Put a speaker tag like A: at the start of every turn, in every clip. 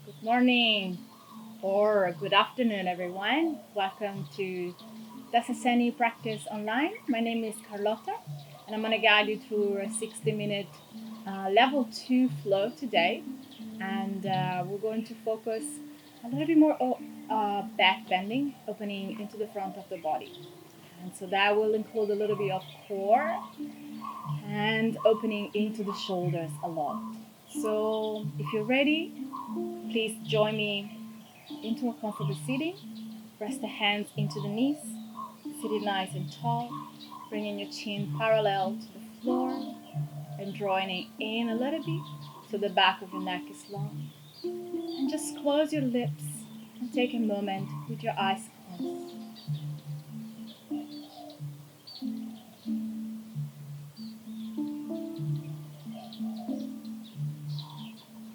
A: Good morning or good afternoon, everyone. Welcome to Dasaseni Practice Online. My name is Carlotta, and I'm going to guide you through a 60-minute level 2 flow today. And we're going to focus a little bit more back bending, opening into the front of the body. And so that will include a little bit of core and opening into the shoulders a lot. So if you're ready, please join me into a comfortable sitting. Press the hands into the knees, sitting nice and tall, bringing your chin parallel to the floor and drawing it in a little bit so the back of your neck is long. And just close your lips and take a moment with your eyes closed.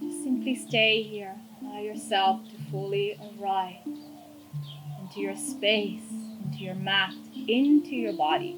A: Just simply stay here. Allow yourself to fully arrive into your space, into your mat, into your body.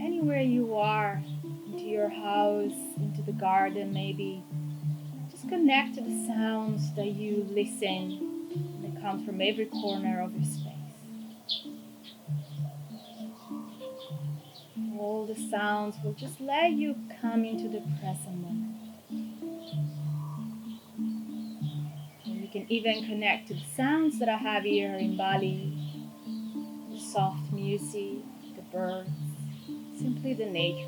A: Anywhere you are, into your house, into the garden maybe, just connect to the sounds that you listen and they come from every corner of your space. All the sounds will just let you come into the present moment. And you can even connect to the sounds that I have here in Bali, the soft music, the birds, simply the nature.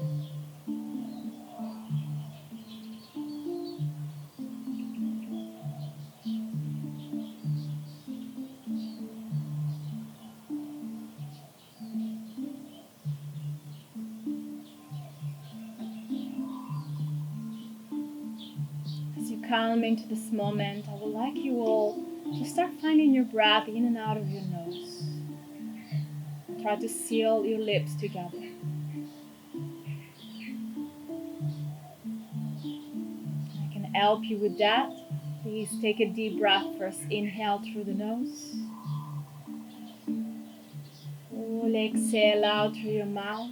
A: As you come into this moment, I would like you all to start finding your breath in and out of your nose. Try to seal your lips together. I can help you with that. Please take a deep breath first. Inhale through the nose. Fully exhale out through your mouth.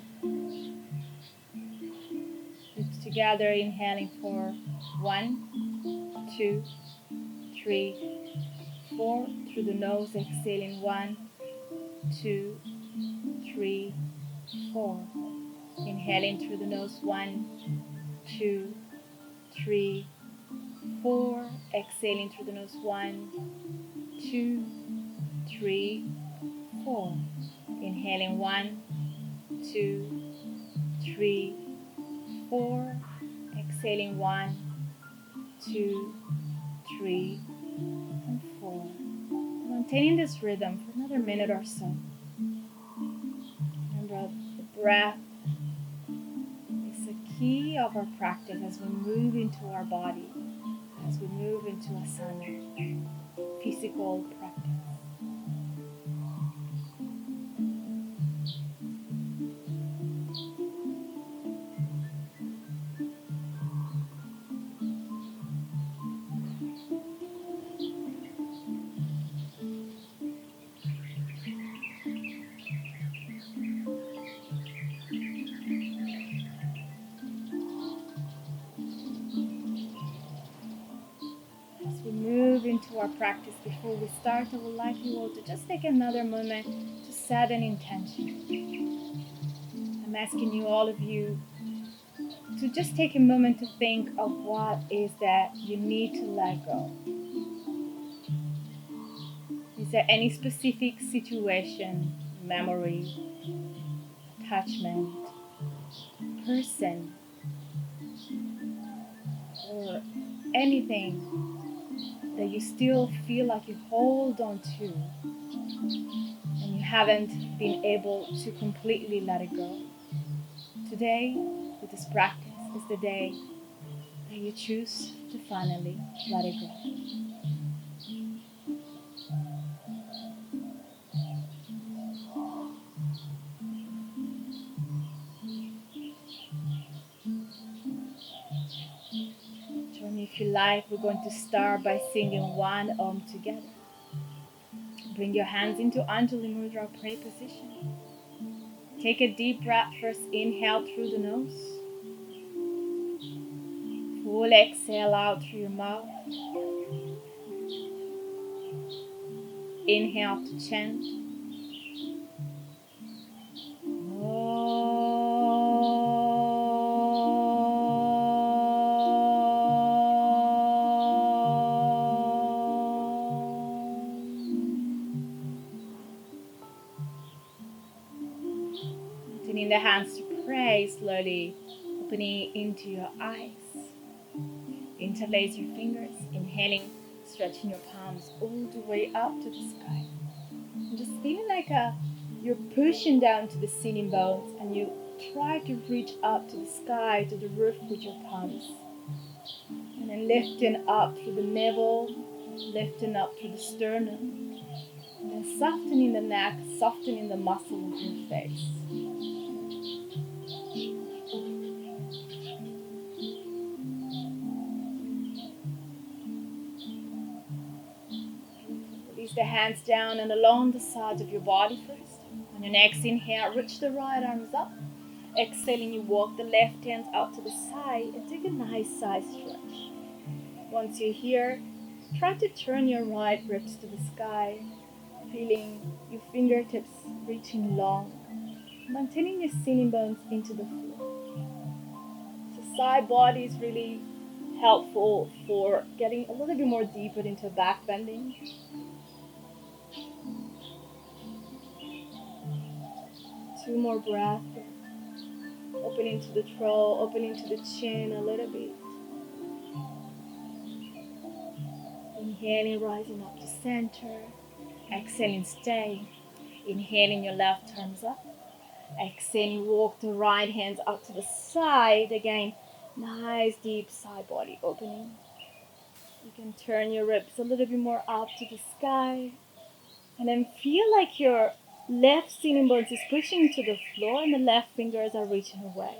A: Lips together, inhaling for 1, 2, 3, 4. Through the nose, exhaling 1, 2, 3, 4. Inhaling through the nose, 1, 2, 3, 4. Exhaling through the nose, 1, 2, 3, 4. Inhaling 1, 2, 3, 4. Exhaling 1, 2, 3, and 4. Maintaining this rhythm for another minute or so. Remember, the breath is the key of our practice as we move into our body, as we move into asana, physical practice. As we move into our practice, before we start, I would like you all to just take another moment to set an intention. I'm asking you, all of you, to just take a moment to think of what is that you need to let go. Is there any specific situation, memory, attachment, person, or anything that you still feel like you hold on to and you haven't been able to completely let it go? Today, with this practice, is the day that you choose to finally let it go. if you like, we're going to start by singing one together. Bring your hands into Anjali Mudra, pray position. Take a deep breath first. Inhale through the nose. Full exhale out through your mouth. Inhale to chant. Turning the hands to pray slowly, opening into your eyes. Interlace your fingers, inhaling, stretching your palms all the way up to the sky. And just feeling like you're pushing down to the sitting bones and you try to reach up to the sky, to the roof with your palms. And then lifting up through the navel, lifting up through the sternum. And then softening the neck, softening the muscles of your face. Release the hands down and along the sides of your body first. On your next inhale, reach the right arms up. Exhaling, you walk the left hand out to the side and take a nice side stretch. Once you're here, try to turn your right ribs to the sky, feeling your fingertips reaching long, maintaining your sitting bones into the floor. So side body is really helpful for getting a little bit more deeper into back bending. Two more breaths. Opening to the throat, opening to the chin a little bit. Inhaling, rising up to center. Exhaling, stay. Inhaling, your left arms up. Exhaling, walk the right hands out to the side. Again, nice deep side body opening. You can turn your ribs a little bit more up to the sky. And then feel like your left sitting bones is pushing to the floor and the left fingers are reaching away.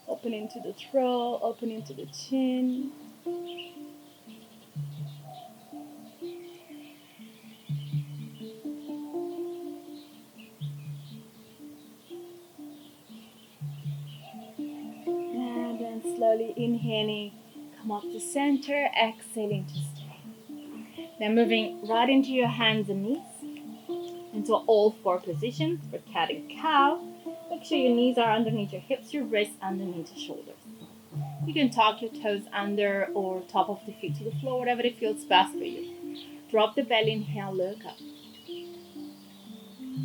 A: Opening to the throat, opening to the chin. And then slowly inhaling, come up to center, exhaling to stay. Then moving right into your hands and knees, into all four positions for cat and cow. Make sure your knees are underneath your hips, your wrists underneath your shoulders. You can tuck your toes under or top of the feet to the floor, whatever it feels best for you. Drop the belly, inhale, look up.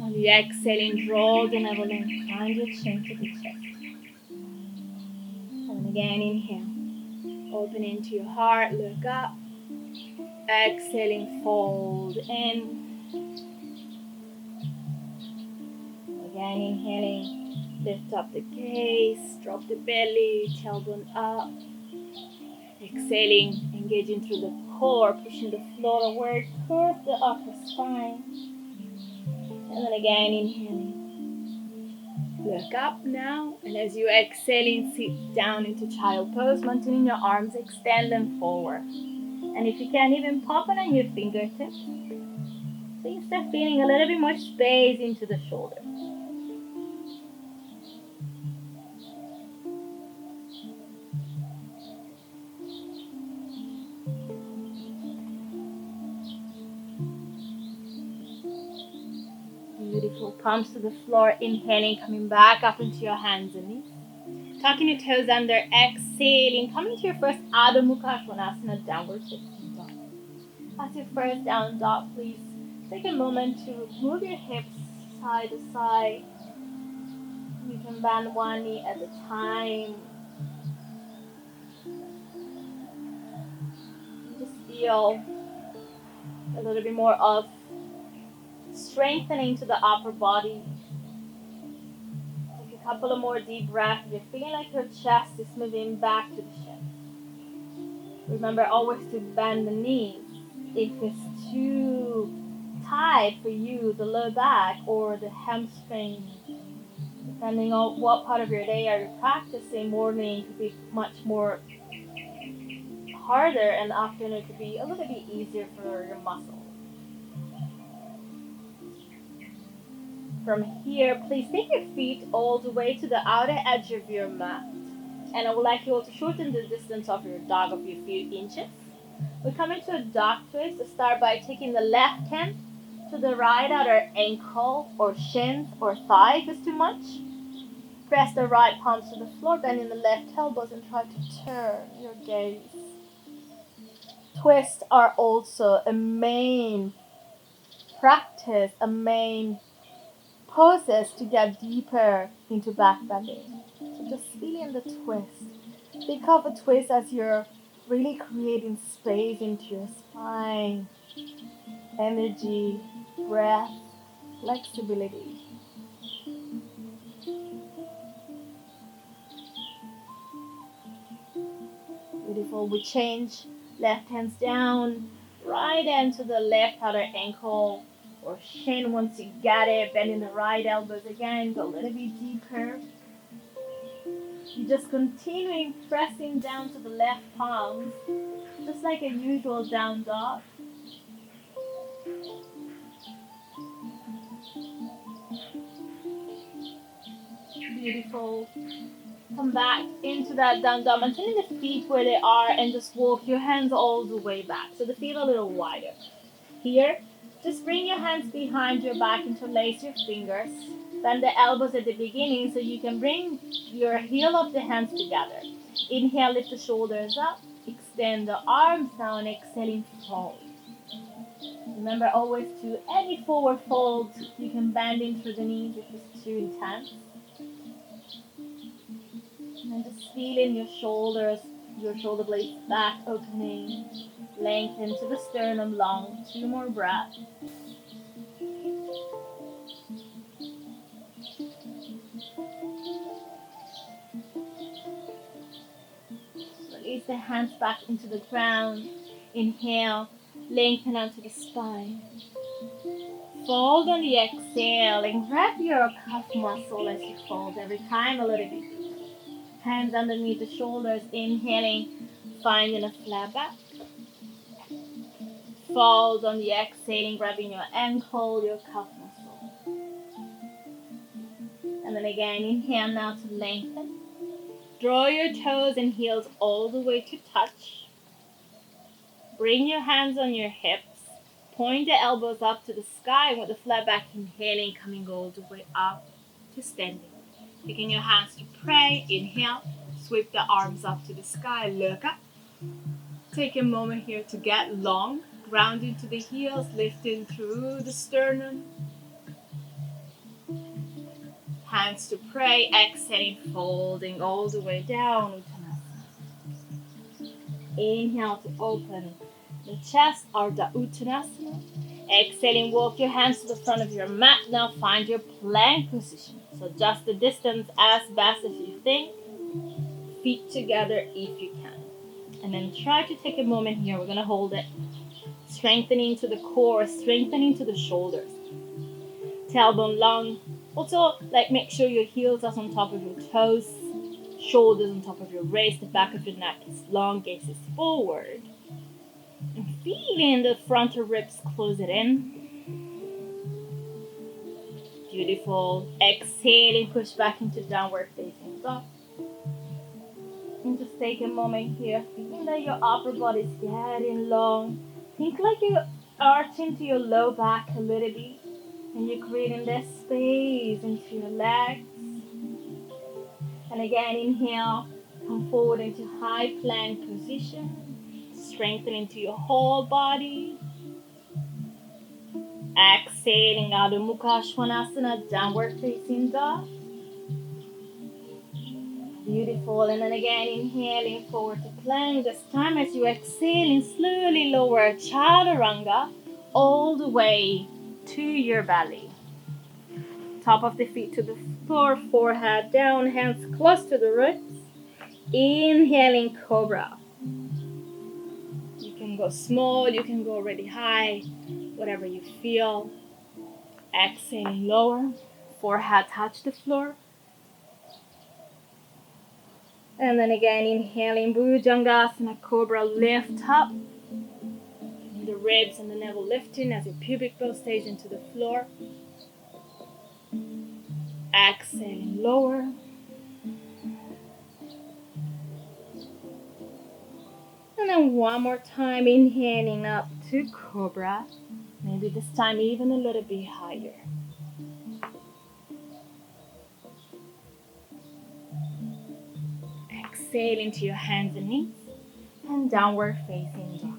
A: On the exhaling, draw the navel in, find your chin to the chest. And again, inhale. Open into your heart, look up. Exhaling, fold in. Again, inhaling, lift up the gaze, drop the belly, tailbone up. Exhaling, engaging through the core, pushing the floor away, curve the upper spine. And then again, inhaling. Look up now, and as you exhaling, sit down into child pose, maintaining your arms, extend them forward. And if you can, even pop it on your fingertips. So you start feeling a little bit more space into the shoulders. Beautiful. Palms to the floor. Inhaling, coming back up into your hands and knees. Tucking your toes under. Exhaling. Coming to your first Adho Mukha Svanasana, downward facing dog. As your first down dog, please take a moment to move your hips side to side. You can bend one knee at a time. Just feel a little bit more of strengthening to the upper body. Take a couple of more deep breaths. You're feeling like your chest is moving back to the chest. Remember always to bend the knees. If it's too tight for you, the low back or the hamstring, depending on what part of your day are you practicing, morning could be much more harder and the afternoon to be a little bit easier for your muscles. From here, please take your feet all the way to the outer edge of your mat. And I would like you all to shorten the distance of your dog of a few inches. We come into a dog twist. Start by taking the left hand to the right outer ankle or shins or thigh if it's too much. Press the right palms to the floor, bending the left elbows and try to turn your gaze. Twists are also a main practice, a main poses to get deeper into back bending. So just feeling the twist. Think of a twist as you're really creating space into your spine, energy, breath, flexibility. Beautiful. We change left hands down, right hand to the left outer ankle or shin once you get it. Bending the right elbows again, go a little bit deeper. You're just continuing pressing down to the left palms, just like a usual down dog. Beautiful. Come back into that down dog. Maintaining the feet where they are and just walk your hands all the way back. So the feet are a little wider. Here, just bring your hands behind your back, interlace your fingers. Bend the elbows at the beginning so you can bring your heel of the hands together. Inhale, lift the shoulders up. Extend the arms down. Exhaling, fold. Remember always to any forward fold, you can bend in through the knees if it's too intense. And then just feeling your shoulders, your shoulder blades back opening. Lengthen to the sternum long. 2 more breaths. Release the hands back into the ground. Inhale, lengthen onto the spine. Fold on the exhale and grab your calf muscle as you fold every time a little bit. Hands underneath the shoulders, inhaling, finding a flat back. Fold on the exhaling, grabbing your ankle, your calf muscle. And then again, inhale now to lengthen. Draw your toes and heels all the way to touch. Bring your hands on your hips. Point the elbows up to the sky with the flat back, inhaling, coming all the way up to standing. Taking your hands to pray, inhale, sweep the arms up to the sky, look up. Take a moment here to get long, grounding to the heels, lifting through the sternum. Hands to pray, exhaling, folding all the way down. Inhale to open the chest, Ardha Uttanasana. Exhaling, walk your hands to the front of your mat. Now find your plank position. So adjust the distance as best as you think. Feet together if you can. And then try to take a moment here. We're going to hold it. Strengthening to the core, strengthening to the shoulders. Tailbone long. Also, make sure your heels are on top of your toes. Shoulders on top of your waist. The back of your neck is long, gaze is forward. And feeling the frontal ribs close it in. Beautiful. Exhaling, push back into downward facing dog. And just take a moment here, feeling that your upper body is getting long. Think like you're arching to your low back a little bit. And you're creating this space into your legs. And again, inhale, come forward into high plank position. Strengthen into your whole body. Exhaling out of Mukha Svanasana, downward facing dog. Beautiful. And then again, inhaling forward to plank. This time as you exhaling, slowly lower Chaturanga all the way to your belly. Top of the feet to the floor, forehead down, hands close to the roots. Inhaling Cobra. You can go small, you can go really high, whatever you feel. Exhaling lower, forehead touch the floor. And then again, inhaling Bhujangasana, Cobra, lift up. The ribs and the navel lifting as your pubic bone stays into the floor. Exhaling, lower. And then one more time, inhaling up to Cobra. Maybe this time even a little bit higher. Exhale into your hands and knees. And downward facing dog.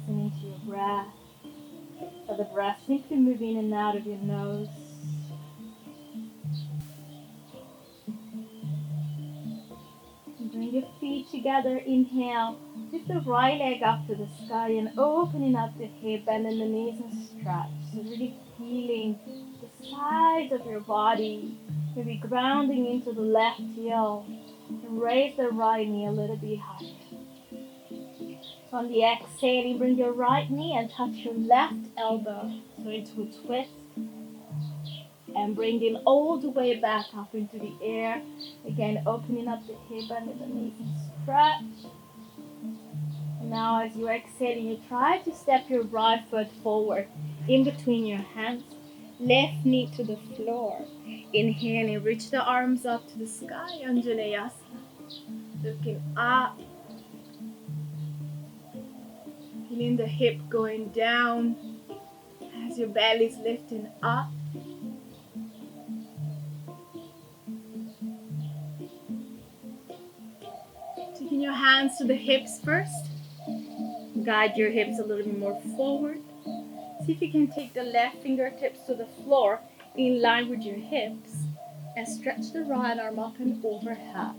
A: Listening to your breath. Let the breath simply move in and out of your nose. Bring your feet together. Inhale. Lift the right leg up to the sky and opening up the hip, bending the knees and stretch. So really feeling the sides of your body. Maybe grounding into the left heel. And raise the right knee a little bit higher. So on the exhaling, bring your right knee and touch your left elbow. So into a twist. And bringing all the way back up into the air. Again, opening up the hip and the knees and stretch. And now as you exhale, you try to step your right foot forward in between your hands. Left knee to the floor. Inhaling, reach the arms up to the sky, Anjaneyasana. Looking up. Feeling the hip going down as your belly is lifting up. Taking your hands to the hips first. Guide your hips a little bit more forward. See if you can take the left fingertips to the floor in line with your hips. And stretch the right arm up and overhead.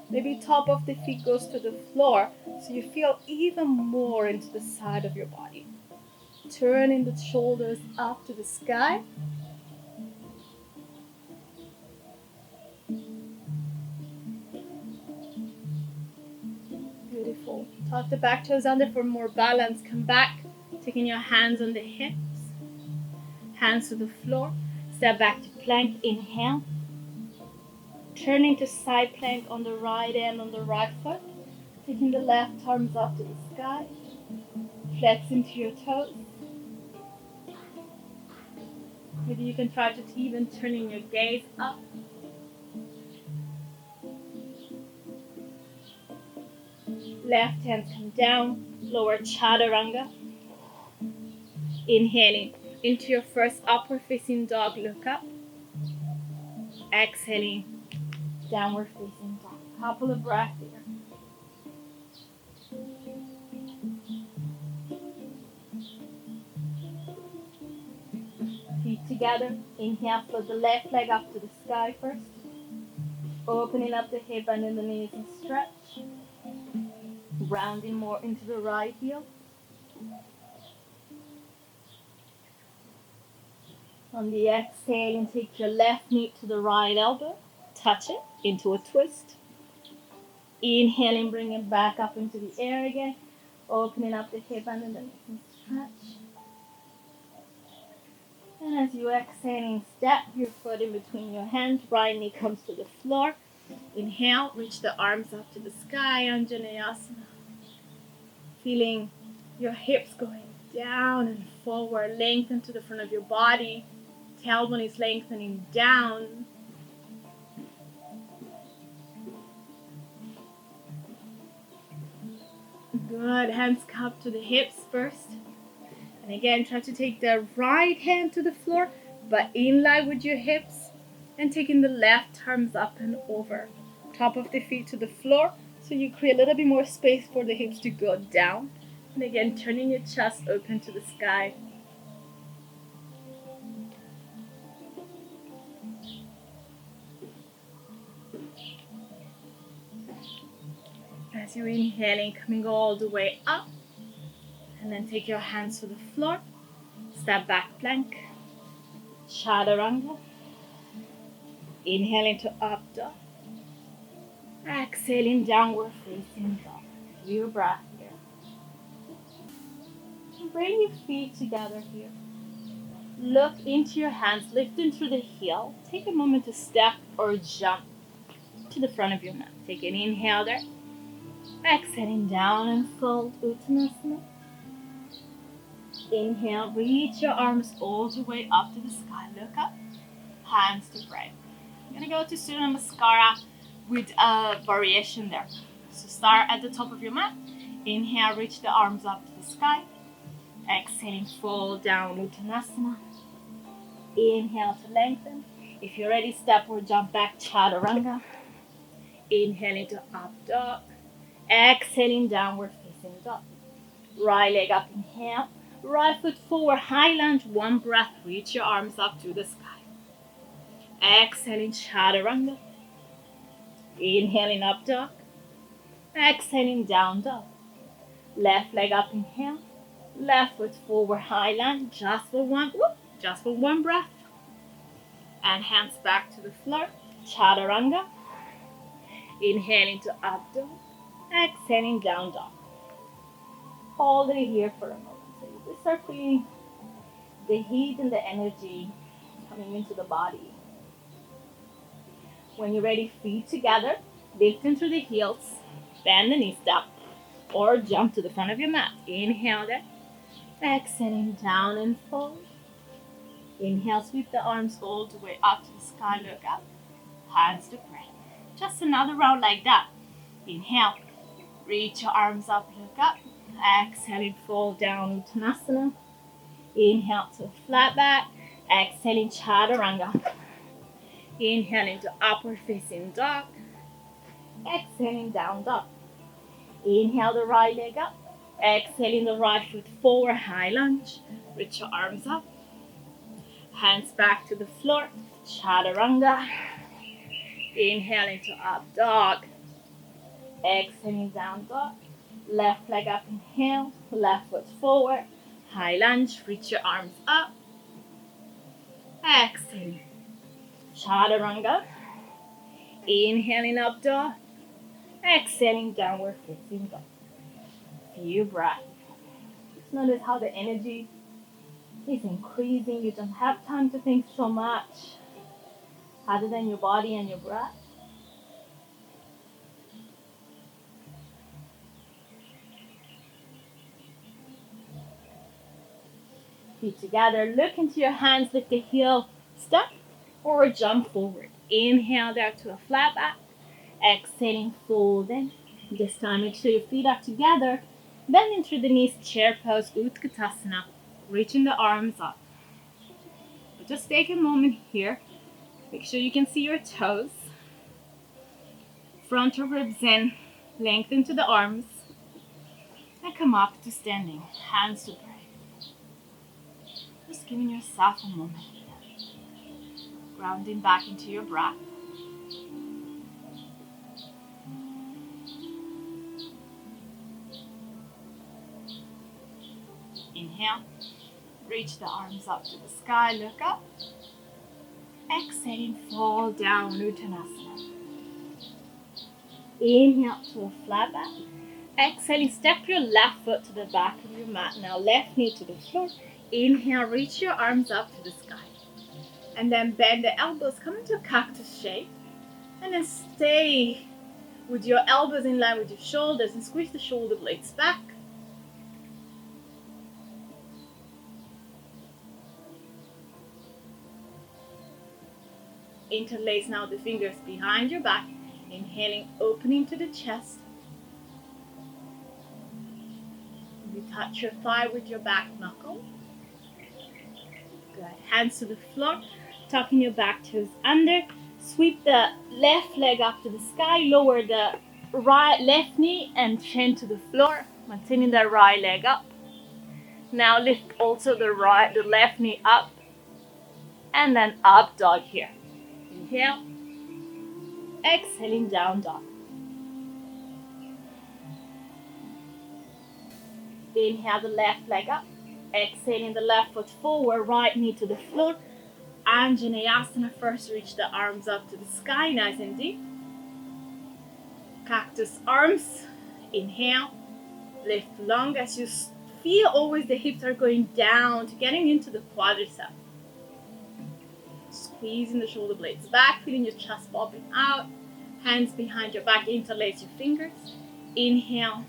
A: Maybe top of the feet goes to the floor so you feel even more into the side of your body. Turning the shoulders up to the sky. Beautiful. Tuck the back toes under for more balance. Come back, taking your hands on the hips. Hands to the floor. Step back to plank. Inhale. Turning to side plank on the right hand on the right foot. Taking the left arms up to the sky. Flex into your toes. Maybe you can try to even turning your gaze up. Left hand come down, lower chaturanga. Inhaling into your first upward facing dog, look up. Exhaling, downward facing dog. Couple of breaths here. Feet together. Inhale, float the left leg up to the sky first. Opening up the hip and in the knees and stretch. Rounding more into the right heel. On the exhale, and take your left knee to the right elbow. Touch it into a twist. Inhaling, bring it back up into the air again. Opening up the hip and the knees and stretch. And as you exhaling, step your foot in between your hands. Right knee comes to the floor. Inhale, reach the arms up to the sky, Anjaneyasana. Feeling your hips going down and forward, lengthen to the front of your body. Tailbone is lengthening down. Good, hands cupped to the hips first. And again, try to take the right hand to the floor, but in line with your hips. And taking the left arms up and over. Top of the feet to the floor, so you create a little bit more space for the hips to go down. And again, turning your chest open to the sky. As you're inhaling, coming all the way up. And then take your hands to the floor. Step back plank. Chaturanga. Inhaling to up dog. Exhaling, downward facing dog. Few breath here. Bring your feet together here. Look into your hands, lifting through the heel. Take a moment to step or jump to the front of your mat. Take an inhale there. Exhaling down and fold, Uttanasana. Inhale, reach your arms all the way up to the sky. Look up, hands to pray. I'm gonna go to Surya Namaskara with a variation there. So start at the top of your mat. Inhale, reach the arms up to the sky. Exhaling, fold down, Uttanasana. Inhale to lengthen. If you're ready, step or jump back, Chaturanga. Inhale into up dog. Exhaling, downward facing dog. Right leg up, inhale. Right foot forward, high lunge. One breath, reach your arms up to the sky. Exhaling, Chaturanga. Inhaling, up dog. Exhaling, down dog. Left leg up, inhale. Left foot forward, high lunge. Just for one breath. And hands back to the floor. Chaturanga. Inhaling to up dog. Exhaling, down dog. Hold it here for a moment. So you start feeling the heat and the energy coming into the body. When you're ready, feet together, lifting through the heels, bend the knees up, or jump to the front of your mat. Inhale there. Exhaling, down and fold. Inhale, sweep the arms all the way up to the sky, look up, hands to pray. Just another round like that. Inhale, reach your arms up, look up. Exhaling, fold down, Uttanasana. Inhale to flat back. Exhaling, Chaturanga. Inhaling to upward facing dog. Exhaling, down dog. Inhale the right leg up. Exhaling the right foot forward, high lunge. Reach your arms up. Hands back to the floor. Chaturanga. Inhaling to up dog. Exhaling, down dog. Left leg up, inhale. Left foot forward. High lunge, reach your arms up. Exhale. Chaturanga. Inhaling, up dog. Exhaling, downward facing dog. Few breaths. Just notice how the energy is increasing. You don't have time to think so much other than your body and your breath. Feet together, look into your hands, lift the heel, step or jump forward. Inhale there to a flat back. Exhaling, fold in. This time make sure your feet are together. Bending through the knees, chair pose, Utkatasana. Reaching the arms up. But just take a moment here. Make sure you can see your toes. Frontal ribs in. Lengthen to the arms. And come up to standing. Hands to pray. Just giving yourself a moment here. Grounding back into your breath. Inhale. Reach the arms up to the sky. Look up. Exhaling, fall down, Uttanasana. Inhale to a flat back. Exhaling, step your left foot to the back of your mat. Now left knee to the floor. Inhale, reach your arms up to the sky. And then bend the elbows, come into a cactus shape. And then stay with your elbows in line with your shoulders and squeeze the shoulder blades back. Interlace now the fingers behind your back. Inhaling, opening to the chest. You touch your thigh with your back knuckle. Good. Hands to the floor. Tucking your back toes under. Sweep the left leg up to the sky. Lower the left knee and chin to the floor. Maintaining the right leg up. Now lift also the left knee up. And then up dog here. Inhale. Exhaling, down dog. Inhale the left leg up. Exhaling the left foot forward, right knee to the floor. Anjaneyasana, first reach the arms up to the sky, nice and deep. Cactus arms. Inhale. Lift long as you feel always the hips are going down to getting into the quadriceps. Squeezing the shoulder blades back, feeling your chest popping out. Hands behind your back, interlace your fingers. Inhale.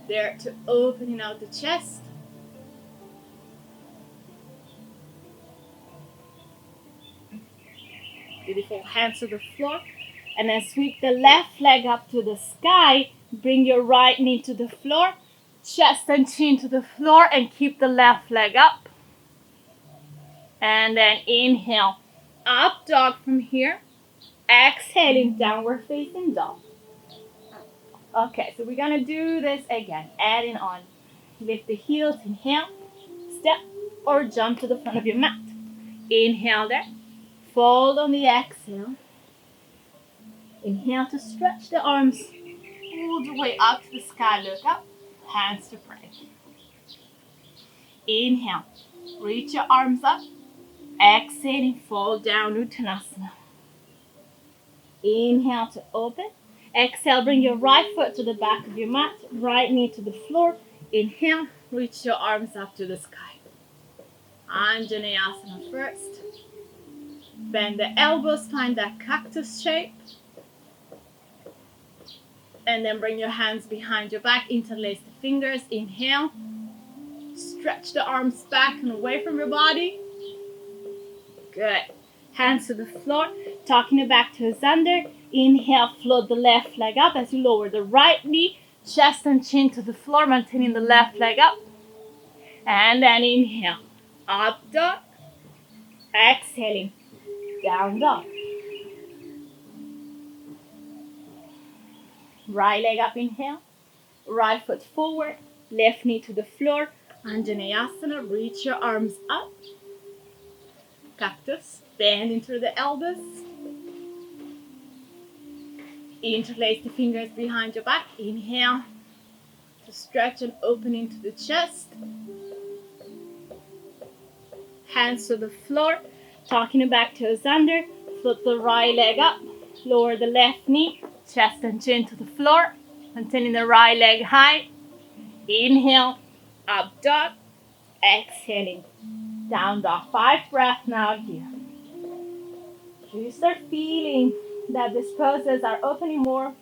A: There to opening out the chest. Beautiful. Hands to the floor. And then sweep the left leg up to the sky. Bring your right knee to the floor. Chest and chin to the floor and keep the left leg up. And then inhale. Up dog from here. Exhaling, downward facing dog. Okay, so we're gonna do this again. Adding on. Lift the heels, inhale. Step or jump to the front of your mat. Inhale there. Fold on the exhale. Inhale to stretch the arms all the way up to the sky. Look up. Hands to pray. Inhale. Reach your arms up. Exhaling, fold down, Uttanasana. Inhale to open. Exhale, bring your right foot to the back of your mat. Right knee to the floor. Inhale, reach your arms up to the sky. Anjaneyasana first. Bend the elbows, find that cactus shape. And then bring your hands behind your back, interlace the fingers. Inhale. Stretch the arms back and away from your body. Good. Hands to the floor, tucking it back to under. Inhale, float the left leg up as you lower the right knee, chest and chin to the floor, maintaining the left leg up. And then inhale, up dog. Exhaling, down dog. Right leg up, inhale. Right foot forward, left knee to the floor. Anjaneyasana, reach your arms up. Cactus, bend into the elbows. Interlace the fingers behind your back. Inhale to stretch and open into the chest. Hands to the floor, tucking it back toes under. Float the right leg up. Lower the left knee, chest and chin to the floor. Maintaining the right leg high. Inhale, up dog. Exhaling, down dog. 5 breaths now here. You start feeling that these poses are opening more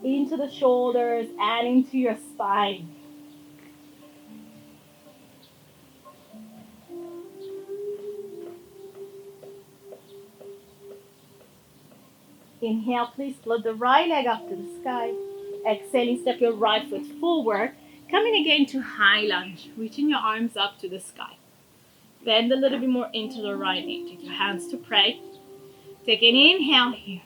A: into the shoulders and into your spine. Inhale, please float the right leg up to the sky. Exhaling, step your right foot forward. Coming again to high lunge, reaching your arms up to the sky. Bend a little bit more into the right knee. Take your hands to pray. Take an inhale here.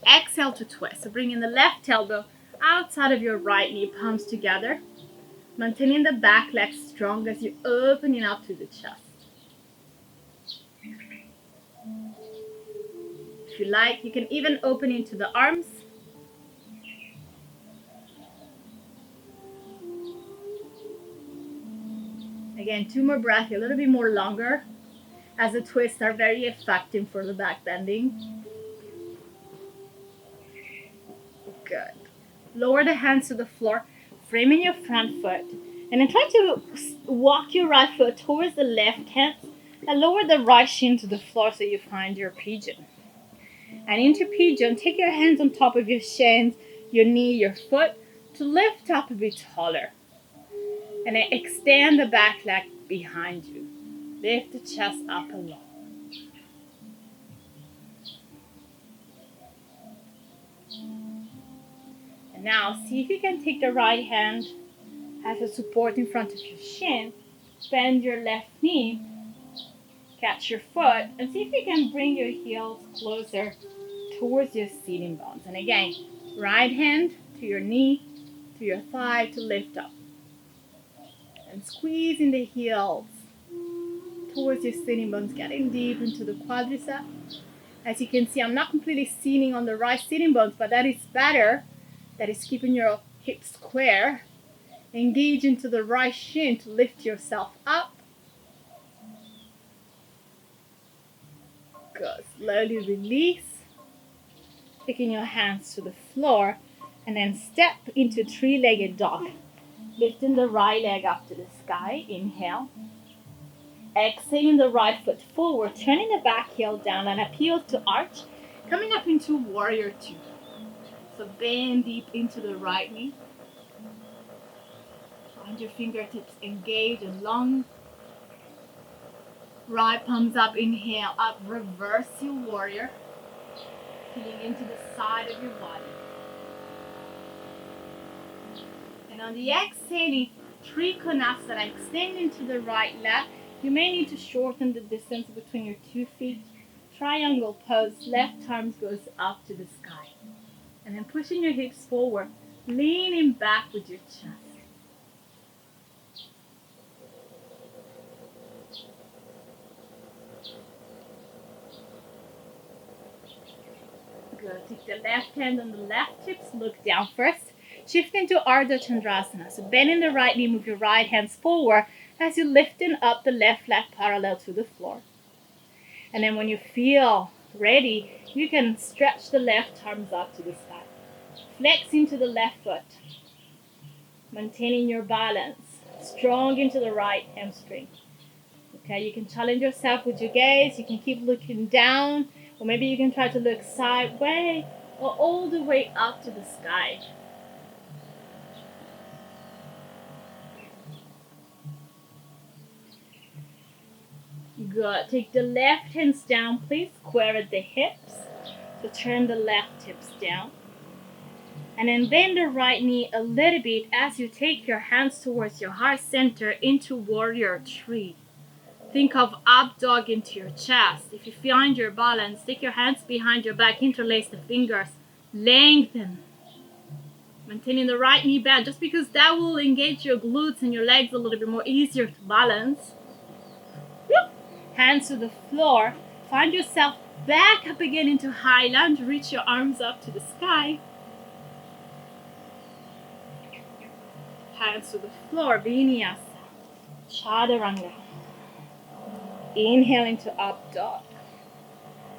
A: Exhale to twist. So bringing the left elbow outside of your right knee, palms together. Maintaining the back leg strong as you're opening up to the chest. If you like, you can even open into the arms. Again, 2 more breaths, a little bit more longer, as the twists are very effective for the back bending. Good. Lower the hands to the floor, framing your front foot, and then try to walk your right foot towards the left hand and lower the right shin to the floor so you find your pigeon. And into pigeon, take your hands on top of your shins, your knee, your foot, to lift up a bit taller. And then extend the back leg behind you. Lift the chest up a lot. And now see if you can take the right hand as a support in front of your shin. Bend your left knee. Catch your foot. And see if you can bring your heels closer towards your sitting bones. And again, right hand to your knee, to your thigh to lift up. And squeezing the heels towards your sitting bones, getting deep into the quadricep. As you can see, I'm not completely sitting on the right sitting bones, but that is better. That is keeping your hips square. Engage into the right shin to lift yourself up. Good. Slowly release. Taking your hands to the floor and then step into 3-legged dog. Lifting the right leg up to the sky. Inhale. Exhaling the right foot forward, turning the back heel down and appeal to arch, coming up into warrior two. So bend deep into the right knee. Find your fingertips engage and long. Right palms up, inhale up, reverse your warrior. Feeling into the side of your body. And on the exhaling, Trikonasana, extend into the right leg. You may need to shorten the distance between your 2 feet. Triangle pose, left arm goes up to the sky. And then pushing your hips forward, leaning back with your chest. Good. Take the left hand on the left hips, look down first. Shift into Ardha Chandrasana. So bend in the right knee, move your right hands forward as you lifting up the left leg parallel to the floor. And then when you feel ready, you can stretch the left arms up to the sky. Flex into the left foot. Maintaining your balance. Strong into the right hamstring. Okay, you can challenge yourself with your gaze. You can keep looking down. Or maybe you can try to look sideways or all the way up to the sky. Good. Take the left hands down, please. Square at the hips. So turn the left hips down. And then bend the right knee a little bit as you take your hands towards your heart center into warrior three. Think of up dog into your chest. If you find your balance, take your hands behind your back, interlace the fingers, lengthen. Maintaining the right knee bent, just because that will engage your glutes and your legs a little bit more easier to balance. Hands to the floor. Find yourself back up again into high lunge. Reach your arms up to the sky. Hands to the floor. Vinyasa. Chaturanga. Inhale into up dog.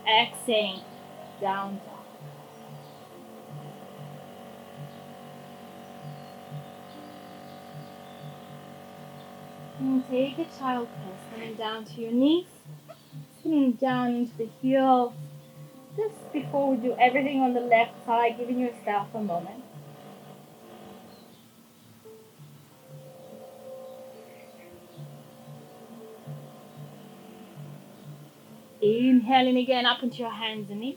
A: Exhale, down dog. And take a child pose, coming down to your knees, sitting down into the heels. Just before we do everything on the left side, giving yourself a moment. Inhaling again up into your hands and knees.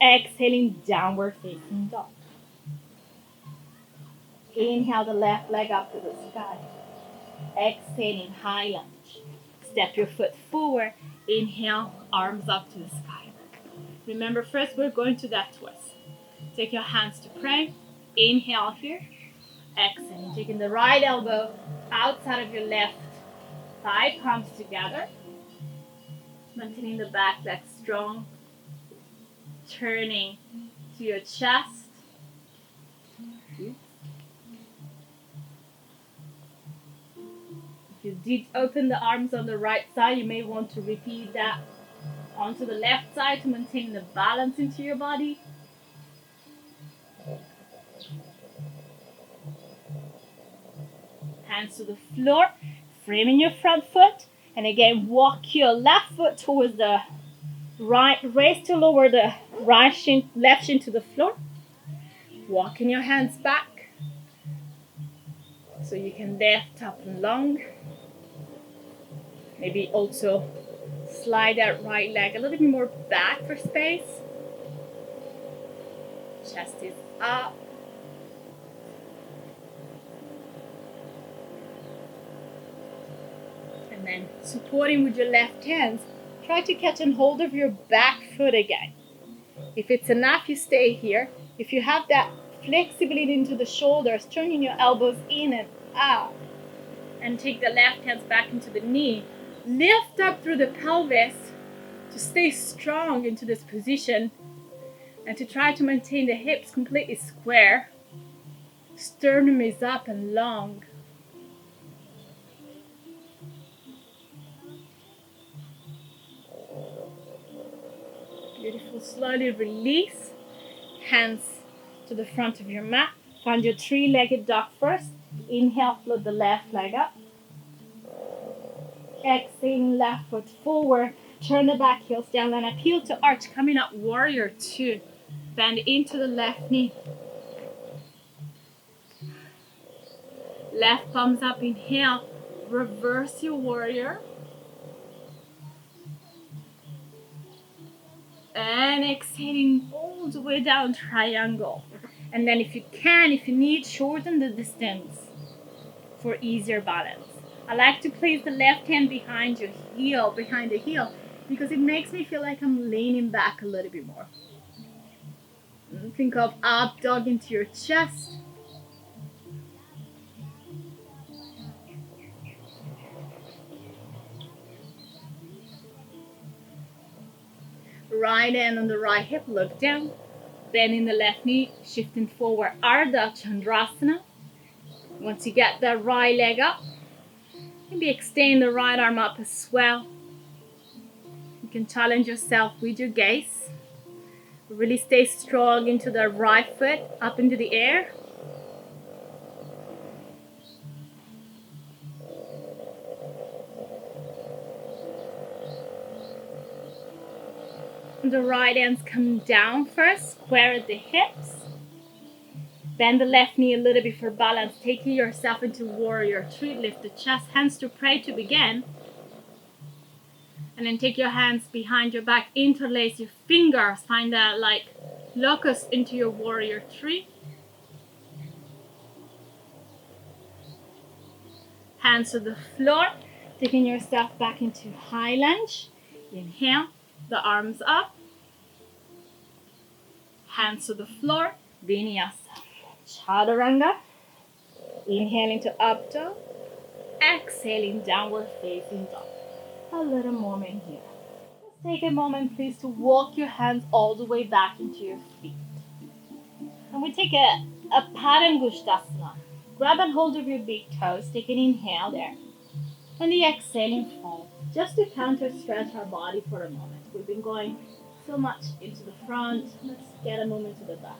A: Exhaling, downward facing dog. Inhale the left leg up to the sky. Exhaling, high lunge. Step your foot forward. Inhale, arms up to the sky. Remember, first we're going to that twist. Take your hands to pray. Inhale here. Exhale. Taking the right elbow outside of your left thigh, palms together. Maintaining the back leg strong. Turning to your chest. If you did open the arms on the right side, you may want to repeat that onto the left side to maintain the balance into your body. Hands to the floor, framing your front foot, and again walk your left foot towards the right, raise to lower the right shin, left shin to the floor. Walking your hands back so you can lift up and long. Maybe also slide that right leg a little bit more back for space. Chest is up. And then supporting with your left hands, try to catch and hold of your back foot again. If it's enough, you stay here. If you have that flexibility into the shoulders, turning your elbows in and out. And take the left hands back into the knee. Lift up through the pelvis to stay strong into this position and to try to maintain the hips completely square. Sternum is up and long. Beautiful. Slowly release. Hands to the front of your mat. Find your three-legged dog first. Inhale, float the left leg up. Exhaling, left foot forward. Turn the back heels down and appeal to arch. Coming up, warrior two. Bend into the left knee. Left palms up, inhale. Reverse your warrior. And exhaling all the way down, triangle. And then if you can, if you need, shorten the distance for easier balance. I like to place the left hand behind your heel, behind the heel, because it makes me feel like I'm leaning back a little bit more. Think of up dog into your chest. Right hand on the right hip, look down. Bending the left knee, shifting forward, Ardha Chandrasana. Once you get that right leg up, maybe extend the right arm up as well. You can challenge yourself with your gaze. Really stay strong into the right foot, up into the air. The right hands come down first, square at the hips. Bend the left knee a little bit for balance, taking yourself into warrior three. Lift the chest, hands to pray to begin. And then take your hands behind your back, interlace your fingers, find that like locust into your warrior three. Hands to the floor, taking yourself back into high lunge. Inhale, the arms up. Hands to the floor, Vinyasa. Chaturanga. Inhaling to up dog. Exhaling, downward facing dog. A little moment here. Just take a moment, please, to walk your hands all the way back into your feet. And we take a Padangushtasana. Grab and hold of your big toes. Take an inhale there. And the exhaling fold. Just to counter stretch our body for a moment. We've been going so much into the front. Let's get a moment to the back.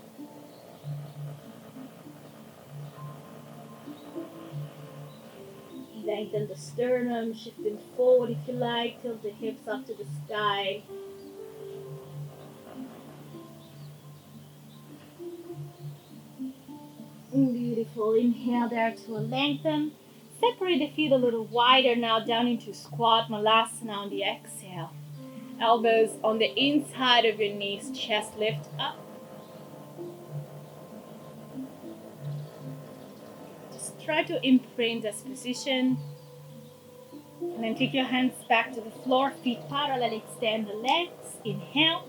A: Lengthen the sternum, shifting forward if you like, tilt the hips up to the sky. Beautiful. Inhale there to lengthen. Separate the feet a little wider now down into squat malasana on the exhale. Elbows on the inside of your knees, chest lift up. Just try to imprint this position. And then take your hands back to the floor, feet parallel, extend the legs. Inhale,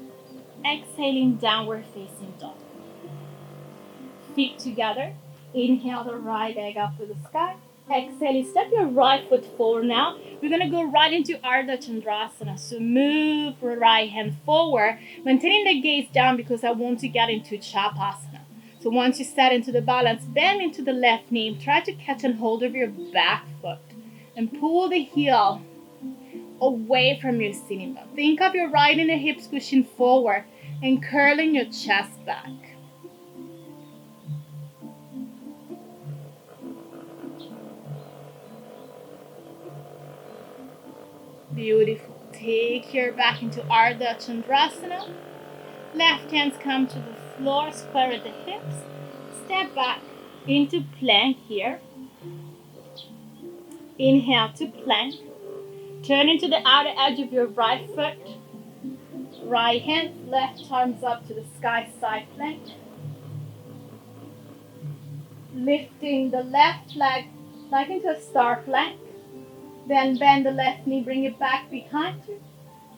A: exhaling, downward facing dog. Feet together. Inhale the right leg up to the sky. Exhale, step your right foot forward now. We're going to go right into Ardha Chandrasana. So move your right hand forward, maintaining the gaze down because I want to get into Chapasana. So once you set into the balance, bend into the left knee. Try to catch and hold of your back foot and pull the heel away from your sitting bone. Think of your right inner hips pushing forward and curling your chest back. Beautiful. Take your back into Ardha Chandrasana. Left hands come to the floor, square at the hips. Step back into plank here. Inhale to plank. Turn into the outer edge of your right foot. Right hand, left arms up to the sky, side plank. Lifting the left leg like into a star plank. Then bend the left knee, bring it back behind you.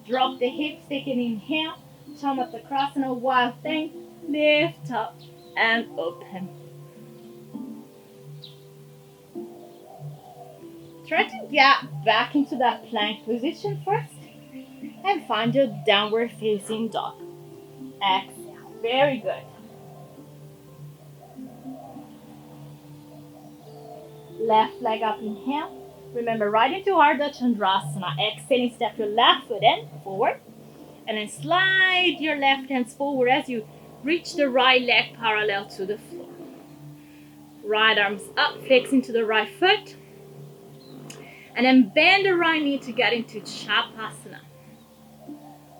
A: Drop the hips, take an inhale. Chamatsakasana, wild thing. Lift up and open. Try to get back into that plank position first. And find your downward facing dog. Exhale. Very good. Left leg up, inhale. Remember, right into Ardha Chandrasana. Exhaling, step your left foot in, forward. And then slide your left hands forward as you reach the right leg parallel to the floor. Right arms up, flexing to the right foot. And then bend the right knee to get into Chapasana.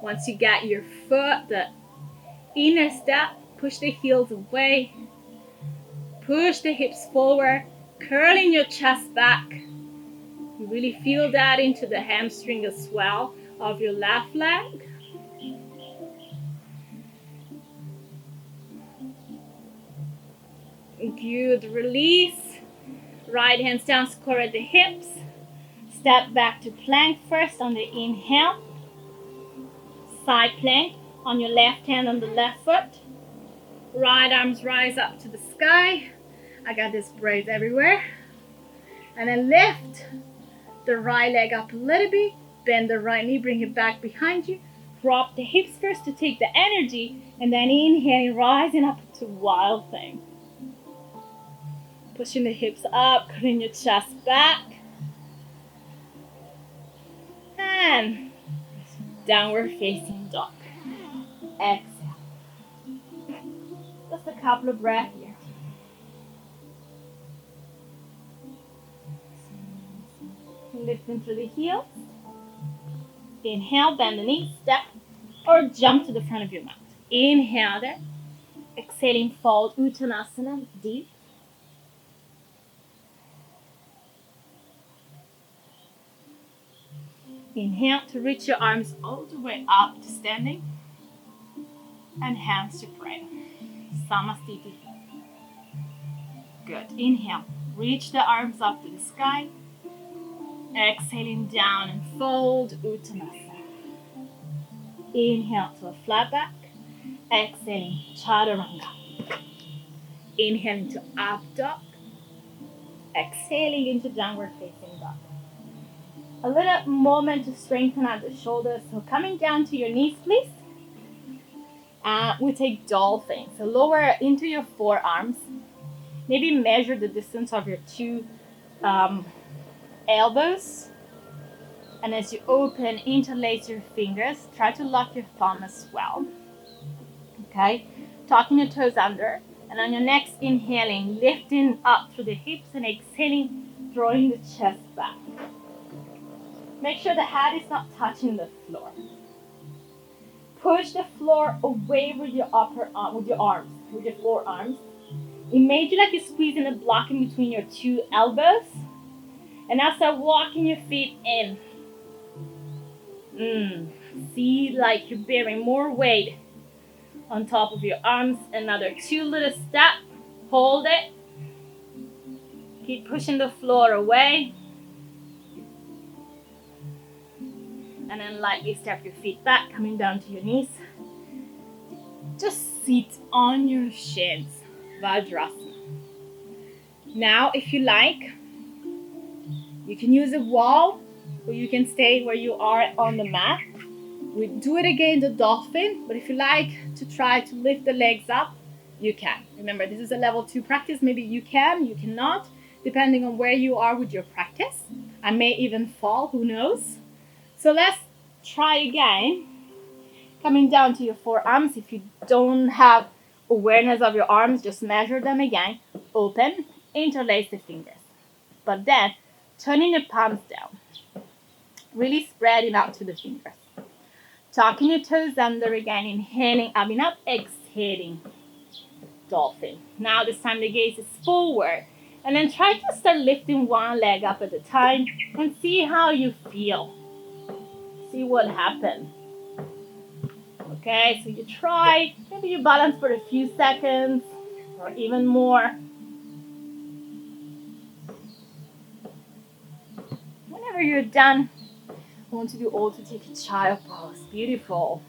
A: Once you get your foot, the inner step, push the heels away. Push the hips forward, curling your chest back. You really feel that into the hamstring as well of your left leg. Good, release. Right hands down, square at the hips. Step back to plank first on the inhale. Side plank on your left hand on the left foot. Right arms rise up to the sky. I got this braids everywhere. And then lift the right leg up a little bit. Bend the right knee, bring it back behind you. Drop the hips first to take the energy. And then inhaling, rising up to wild thing. Pushing the hips up, curling your chest back. And downward facing dog. Exhale. Just a couple of breaths here. Lift into the heels. Inhale, bend the knees, step, or jump to the front of your mat. Inhale there. Exhaling, fold Uttanasana, deep. Inhale to reach your arms all the way up to standing. And hands to pray. Samastiti. Good. Inhale. Reach the arms up to the sky. Exhaling down and fold Uttanasana. Inhale to a flat back. Exhaling Chaturanga. Inhaling to up dog. Exhaling into downward facing dog. A little moment to strengthen out the shoulders. So coming down to your knees, please. We take dolphin. So lower into your forearms. Maybe measure the distance of your two elbows. And as you open, interlace your fingers. Try to lock your thumb as well. Okay? Tucking your toes under. And on your next inhaling, lifting up through the hips and exhaling, drawing the chest back. Make sure the head is not touching the floor. Push the floor away with your upper arm, with your arms, with your forearms. Imagine like you're squeezing a block in between your two elbows. And now start walking your feet in. See like you're bearing more weight on top of your arms. Another 2 little steps. Hold it. Keep pushing the floor away. And then lightly step your feet back, coming down to your knees. Just sit on your shins, Vajrasana. Now, if you like, you can use a wall, or you can stay where you are on the mat. We do it again, the dolphin, but if you like to try to lift the legs up, you can. Remember, this is a level 2 practice. Maybe you can, you cannot, depending on where you are with your practice. I may even fall, who knows? So let's try again. Coming down to your forearms. If you don't have awareness of your arms, just measure them again. Open, interlace the fingers. But then, turning the palms down. Really spreading out to the fingers. Tucking your toes under again. Inhaling, up and up. Exhaling, dolphin. Now this time the gaze is forward. And then try to start lifting one leg up at a time. And see how you feel. See what happens. Okay, so you try, maybe you balance for a few seconds or even more. Whenever you're done, I want you all to take a child pose. Beautiful.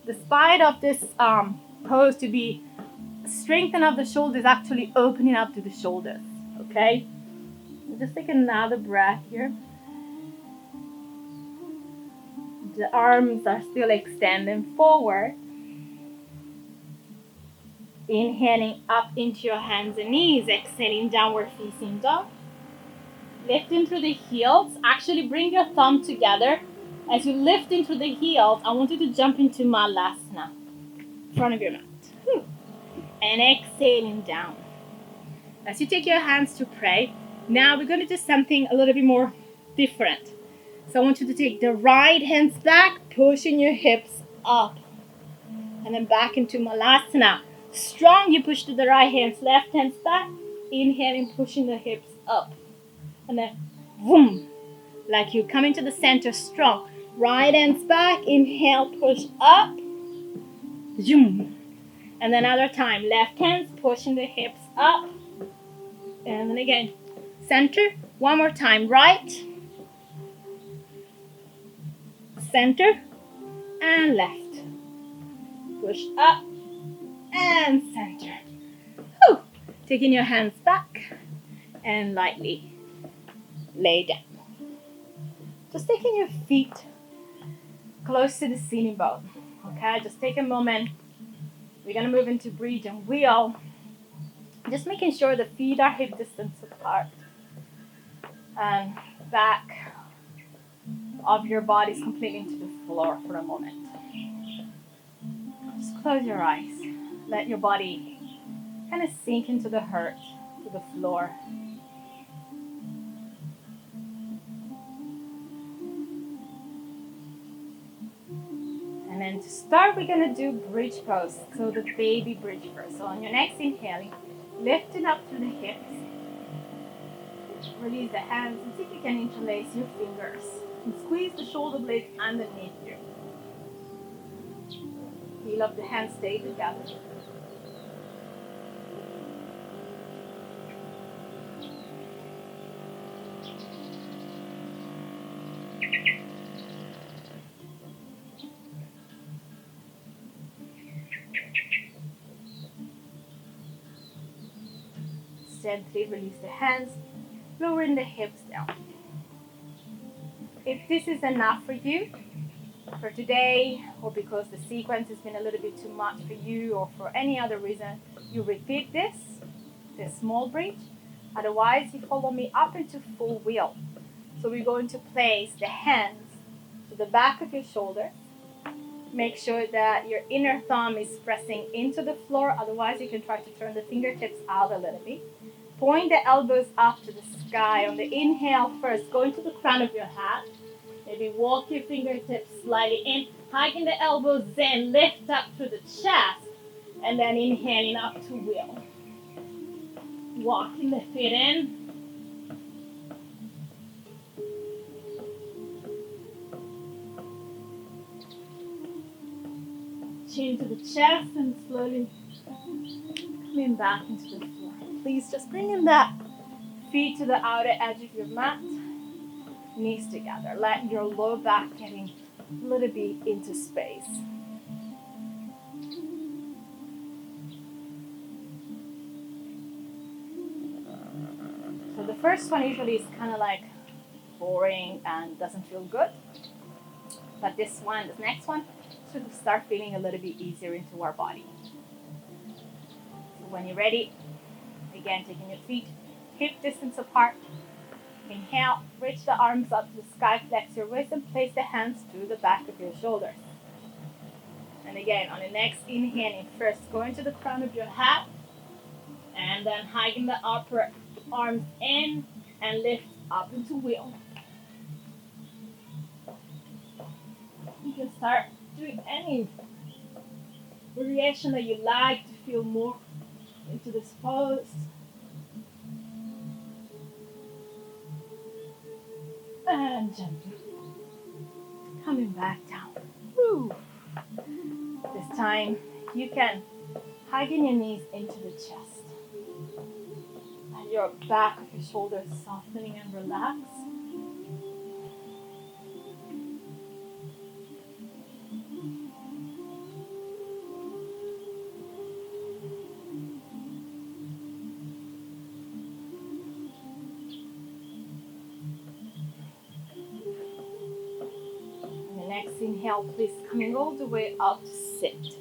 A: The spine of this pose to be strengthen of the shoulders, actually opening up to the shoulders. Okay? Just take another breath here. The arms are still extending forward. Inhaling up into your hands and knees. Exhaling, downward facing dog. Lifting through the heels. Actually bring your thumb together. As you lift into the heels, I want you to jump into Malasana. Front of your mat. And exhaling down. As you take your hands to pray, now we're going to do something a little bit more different. So I want you to take the right hands back, pushing your hips up, and then back into Malasana. Strong, you push to the right hands, left hands back, inhaling, pushing the hips up, and then boom, like you come into the center strong. Right hands back, inhale, push up, zoom. And then another time, left hands pushing the hips up, and then again, center. One more time, right, center, and left. Push up and center. Whew. Taking your hands back and lightly lay down. Just taking your feet close to the ceiling bone. Okay, just take a moment. We're gonna move into bridge and wheel. Just making sure the feet are hip distance apart. And back of your body is completely into the floor for a moment. Just close your eyes. Let your body kind of sink into the earth, to the floor. And then to start, we're going to do bridge pose. So the baby bridge first. So on your next inhaling, lifting up through the hips. Release the hands and see if you can interlace your fingers. And squeeze the shoulder blades underneath you. Feel up the hands stay together. Gently release the hands, lowering the hips down. If this is enough for you for today, or because the sequence has been a little bit too much for you, or for any other reason, you repeat this small bridge. Otherwise, you follow me up into full wheel. So we're going to place the hands to the back of your shoulder. Make sure that your inner thumb is pressing into the floor. Otherwise, you can try to turn the fingertips out a little bit. Point the elbows up to the sky. On the inhale first, go into the crown of your hat. Maybe walk your fingertips slightly in. Hiking the elbows, then lift up through the chest. And then inhaling up to wheel. Walking the feet in. Chin to the chest and slowly coming back into the floor. Please just bring in that feet to the outer edge of your mat. Knees together. Let your low back getting a little bit into space. So the first one usually is kind of like boring and doesn't feel good. But this one, the next one, should start feeling a little bit easier into our body. So when you're ready, again, taking your feet hip distance apart. Inhale, reach the arms up to the sky, flex your waist, and place the hands to the back of your shoulders. And again, on the next inhaling, first go into the crown of your hat, and then hiking the upper arms in and lift up into wheel. You can start doing any variation that you like to feel more into this pose. And gently coming back down. Woo. This time you can hugging your knees into the chest. And your back of your shoulders softening and relax. Inhale, please, coming all the way up to sit.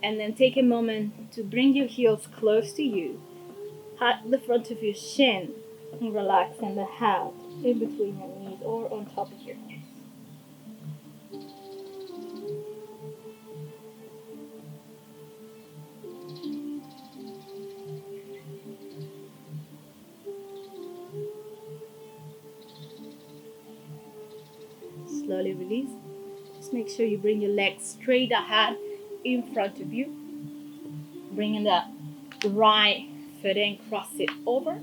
A: And then take a moment to bring your heels close to you. Hug the front of your shin and relax in the head in between your knees or on top of your knees. slowly release. Just make sure you bring your legs straight ahead in front of you. Bringing the right foot in, cross it over.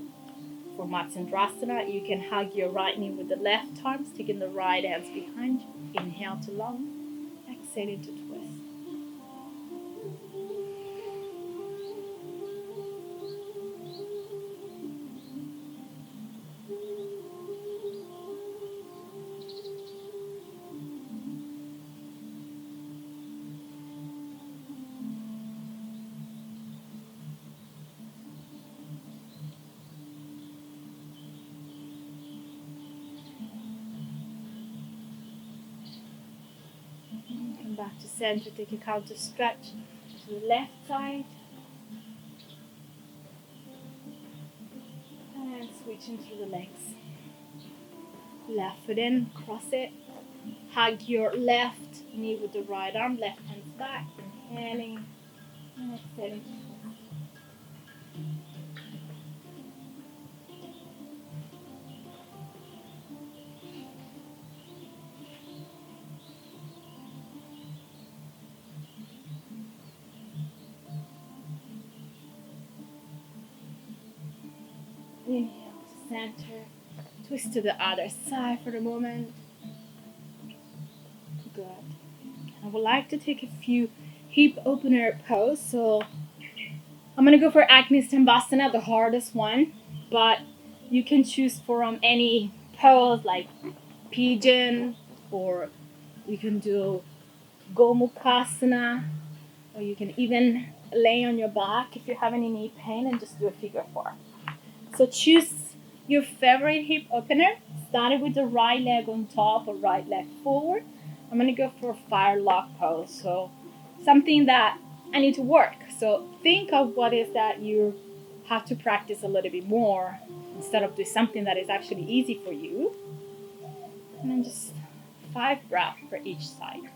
A: For Matsendrasana, you can hug your right knee with the left arm, sticking the right hands behind you. Inhale to long, exhale into twist. Come back to center, take a counter stretch to the left side. And switching through the legs. Left foot in, cross it. Hug your left knee with the right arm, left hand back. Inhaling and exhaling. Inhale to center. Twist to the other side for the moment. Good. I would like to take a few hip opener pose. So I'm going to go for Agni Stambhasana, the hardest one. But you can choose from any pose like pigeon, or you can do Gomukhasana, or you can even lay on your back if you have any knee pain and just do a figure 4. So choose your favorite hip opener, starting with the right leg on top or right leg forward. I'm going to go for fire lock pose, so something that I need to work. So think of what is that you have to practice a little bit more instead of doing something that is actually easy for you. And then just 5 breaths for each side.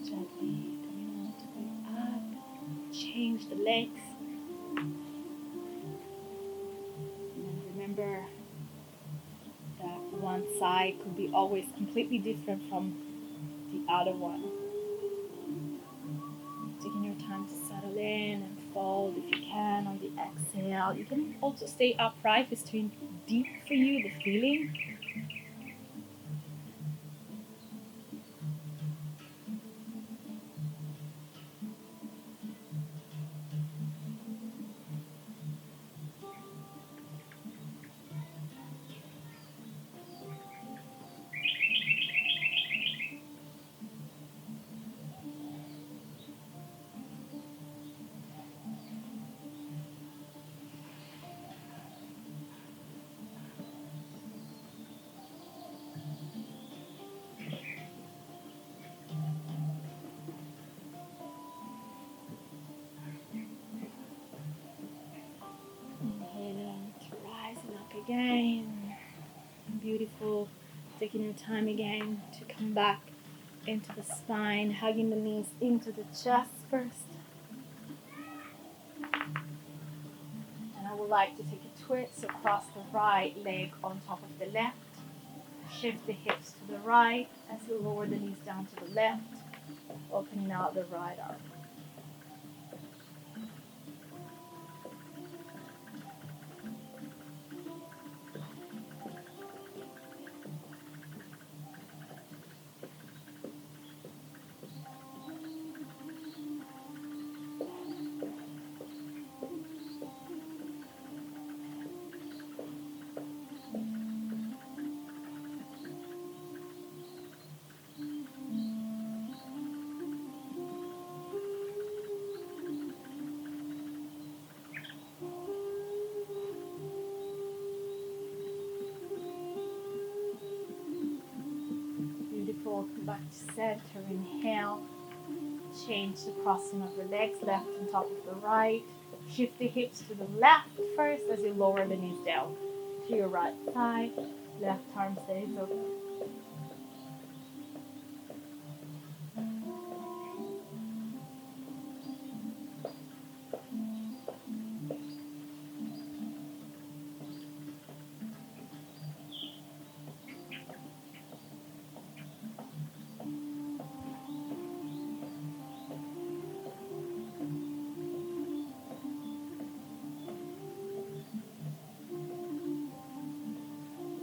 A: Gently coming all the way up. Change the legs. And remember that one side could be always completely different from the other one. Taking your time to settle in and fold if you can on the exhale. You can also stay upright if it's too deep for you, the feeling. Inhaling, rising up again. Beautiful. Taking your time again to come back into the spine, hugging the knees into the chest first. And I would like to take a twist, so cross the right leg on top of the left. Shift the hips to the right as you lower the knees down to the left, opening out the right arm. Welcome back to center. Inhale. Change the crossing of the legs, left on top of the right. Shift the hips to the left first as you lower the knees down to your right side. Left arm stays open.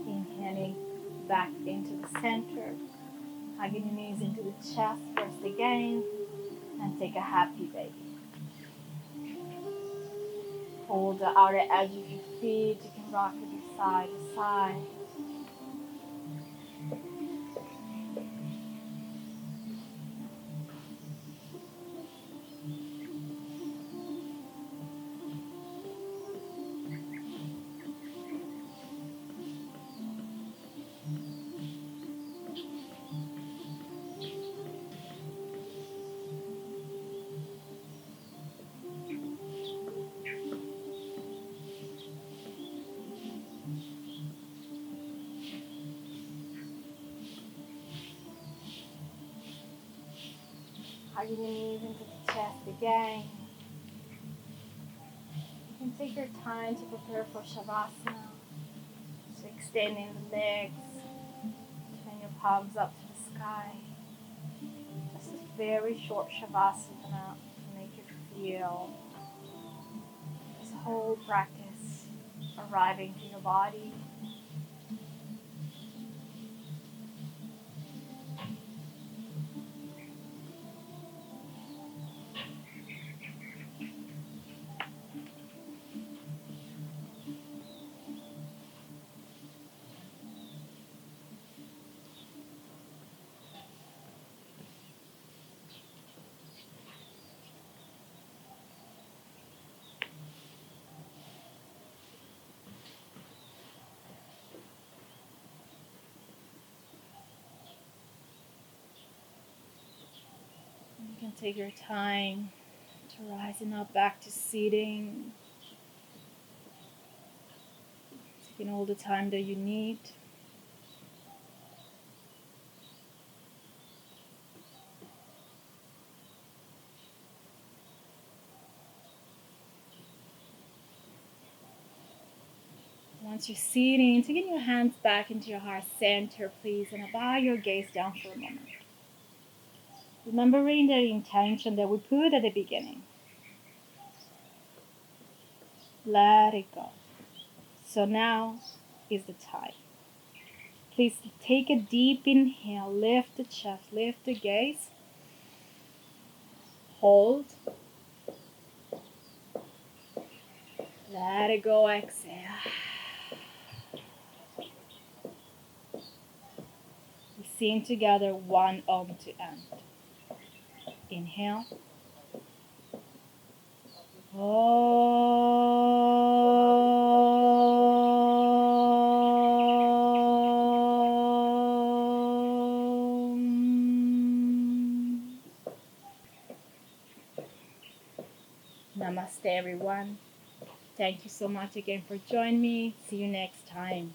A: Inhaling back into the center. Hugging your knees into the chest first again. And take a happy baby. Hold the outer edge of your feet. You can rock it side to side. Hugging your knees into the chest again. You can take your time to prepare for Shavasana. So extending the legs, turn your palms up to the sky. This is very short Shavasana to make you feel this whole practice arriving to your body. You can take your time to rising up back to seating. Taking all the time that you need. Once you're seating, taking your hands back into your heart center, please, and allow your gaze down for a moment. Remembering the intention that we put at the beginning. Let it go. So now is the time. Please take a deep inhale, lift the chest, lift the gaze. Hold. Let it go, exhale. We sing together one Om to end. Inhale. Namaste, everyone. Thank you so much again for joining me. See you next time.